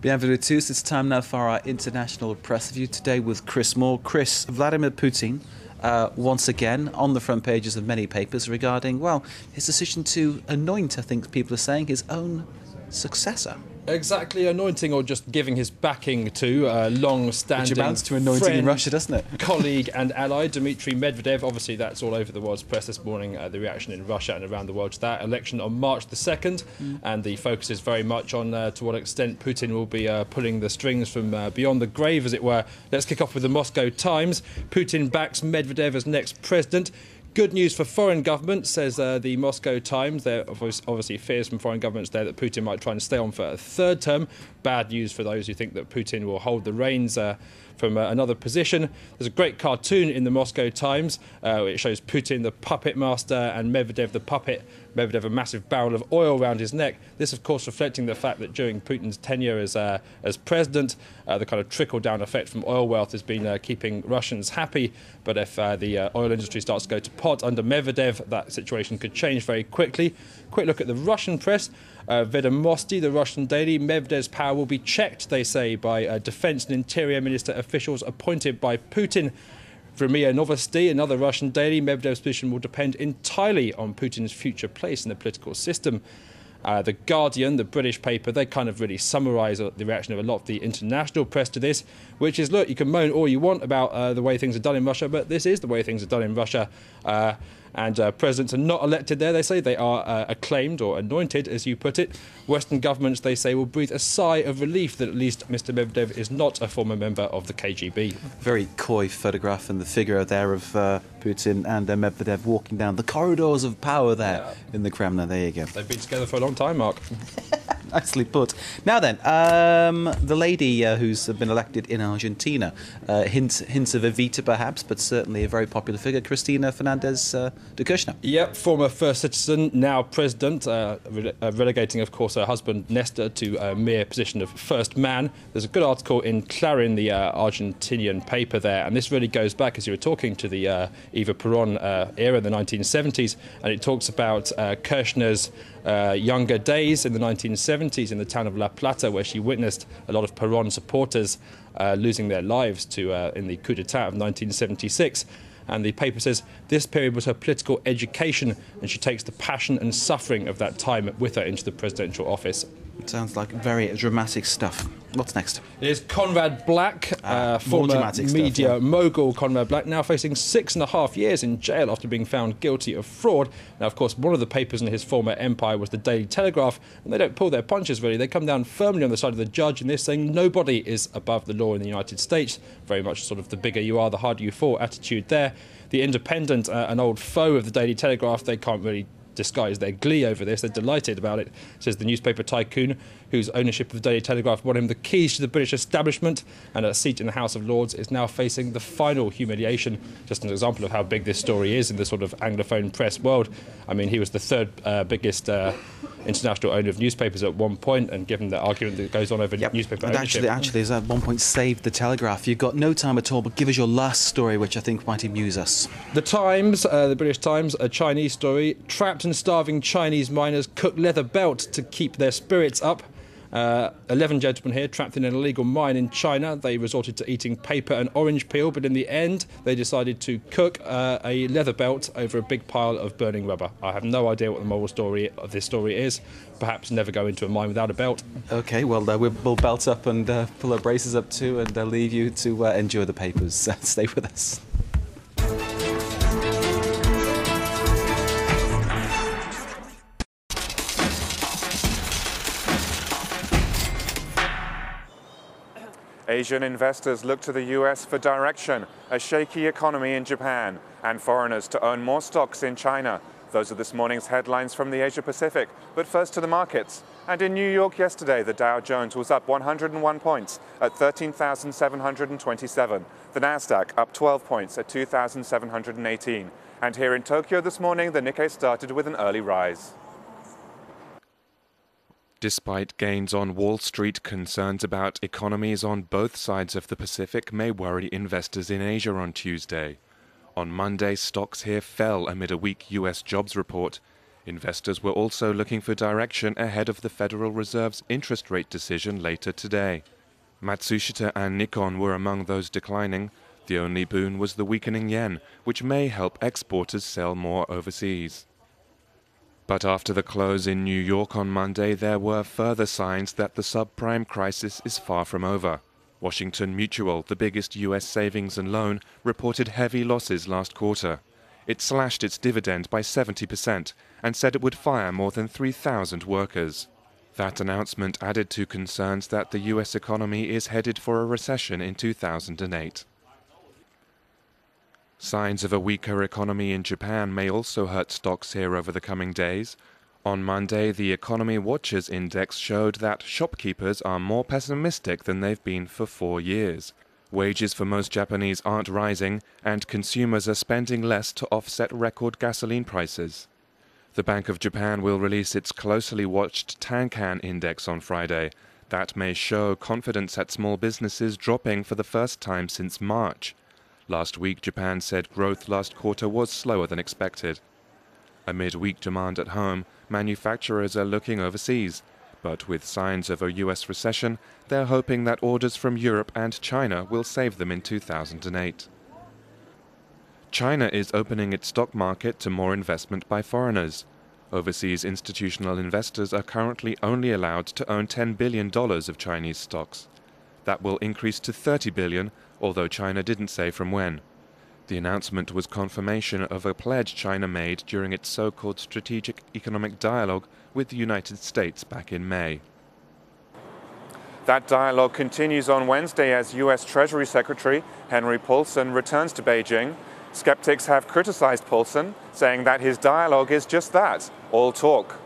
Bienvenue tous. It's time now for our international press review today with Chris Moore. Chris, Vladimir Putin, once again on the front pages of many papers regarding, well, his decision to anoint, I think people are saying, his own successor. Exactly, anointing or just giving his backing to a long-standing Which amounts to anointing friend, in Russia, doesn't it? colleague and ally, Dmitry Medvedev. Obviously, that's all over the world's press this morning, the reaction in Russia and around the world to that election on March the 2nd. And the focus is very much on to what extent Putin will be pulling the strings from beyond the grave, as it were. Let's kick off with the Moscow Times. Putin backs Medvedev as next president. Good news for foreign governments, says the Moscow Times. There are obviously fears from foreign governments there that Putin might try and stay on for a third term. Bad news for those who think that Putin will hold the reins from another position. There's a great cartoon in the Moscow Times. It shows Putin, the puppet master, and Medvedev, the puppet. Medvedev, a massive barrel of oil around his neck. This, of course, reflecting the fact that during Putin's tenure as president, the kind of trickle-down effect from oil wealth has been keeping Russians happy. But if the oil industry starts to go to pot under Medvedev, that situation could change very quickly. Quick look at the Russian press. Vedomosti, the Russian daily. Medvedev's power will be checked, they say, by defence and interior minister officials appointed by Putin. Vremya Novosti, another Russian daily. Medvedev's position will depend entirely on Putin's future place in the political system. The Guardian, the British paper, they kind of really summarise the reaction of a lot of the international press to this, which is, look, you can moan all you want about the way things are done in Russia, but this is the way things are done in Russia. And presidents are not elected there, they say. They are acclaimed or anointed, as you put it. Western governments, they say, will breathe a sigh of relief that at least Mr. Medvedev is not a former member of the KGB. Very coy photograph and the figure there of Putin and Medvedev walking down the corridors of power there in the Kremlin. There you go. They've been together for a long time, Mark. Nicely put. Now then, the lady who's been elected in Argentina, hints of Evita perhaps, but certainly a very popular figure, Cristina Fernandez de Kirchner. Yep, former first citizen, now president, relegating, of course, her husband Nestor to a mere position of first man. There's a good article in Clarín, the Argentinian paper there, and this really goes back, as you were talking, to the Eva Perón era, the 1970s, and it talks about Kirchner's younger days in the 1970s in the town of La Plata, where she witnessed a lot of Perón supporters losing their lives in the coup d'etat of 1976. And the paper says this period was her political education, and she takes the passion and suffering of that time with her into the presidential office. It sounds like very dramatic stuff. What's next? It is Conrad Black, former media mogul Conrad Black, now facing 6.5 years in jail after being found guilty of fraud. Now, of course, one of the papers in his former empire was the Daily Telegraph, and they don't pull their punches, really. They come down firmly on the side of the judge in this, saying nobody is above the law in the United States. Very much sort of the bigger you are, the harder you fall attitude there. The Independent, an old foe of the Daily Telegraph, they can't really disguise their glee over this. They're delighted about it, says the newspaper tycoon, whose ownership of the Daily Telegraph won him the keys to the British establishment, and a seat in the House of Lords, is now facing the final humiliation. Just an example of how big this story is in the sort of Anglophone press world. I mean, he was the third biggest international owner of newspapers at one point, and given the argument that goes on over newspaper ownership... Actually, at one point saved the Telegraph. You've got no time at all, but give us your last story, which I think might amuse us. The Times, the British Times, a Chinese story. Trapped and starving Chinese miners cook leather belt to keep their spirits up. 11 gentlemen here trapped in an illegal mine in China. They resorted to eating paper and orange peel, but in the end they decided to cook a leather belt over a big pile of burning rubber. I have no idea what the moral story of this story is. Perhaps never go into a mine without a belt. OK, well, we'll belt up and pull our braces up too, and leave you to enjoy the papers. Stay with us. Asian investors look to the US for direction, a shaky economy in Japan, and foreigners to own more stocks in China. Those are this morning's headlines from the Asia Pacific. But first to the markets. And in New York yesterday, the Dow Jones was up 101 points at 13,727. The Nasdaq up 12 points at 2,718. And here in Tokyo this morning, the Nikkei started with an early rise. Despite gains on Wall Street, concerns about economies on both sides of the Pacific may worry investors in Asia on Tuesday. On Monday, stocks here fell amid a weak US jobs report. Investors were also looking for direction ahead of the Federal Reserve's interest rate decision later today. Matsushita and Nikon were among those declining. The only boon was the weakening yen, which may help exporters sell more overseas. But after the close in New York on Monday, there were further signs that the subprime crisis is far from over. Washington Mutual, the biggest U.S. savings and loan, reported heavy losses last quarter. It slashed its dividend by 70% and said it would fire more than 3,000 workers. That announcement added to concerns that the U.S. economy is headed for a recession in 2008. Signs of a weaker economy in Japan may also hurt stocks here over the coming days. On Monday, the Economy Watchers Index showed that shopkeepers are more pessimistic than they've been for 4 years. Wages for most Japanese aren't rising, and consumers are spending less to offset record gasoline prices. The Bank of Japan will release its closely watched Tankan Index on Friday. That may show confidence at small businesses dropping for the first time since March. Last week, Japan said growth last quarter was slower than expected. Amid weak demand at home, manufacturers are looking overseas. But with signs of a U.S. recession, they're hoping that orders from Europe and China will save them in 2008. China is opening its stock market to more investment by foreigners. Overseas institutional investors are currently only allowed to own $10 billion of Chinese stocks. That will increase to $30 billion, although China didn't say from when. The announcement was confirmation of a pledge China made during its so-called Strategic Economic Dialogue with the United States back in May. That dialogue continues on Wednesday as U.S. Treasury Secretary Henry Paulson returns to Beijing. Skeptics have criticized Paulson, saying that his dialogue is just that, all talk.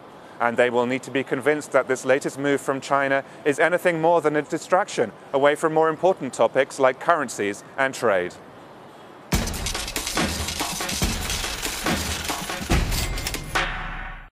And they will need to be convinced that this latest move from China is anything more than a distraction away from more important topics like currencies and trade.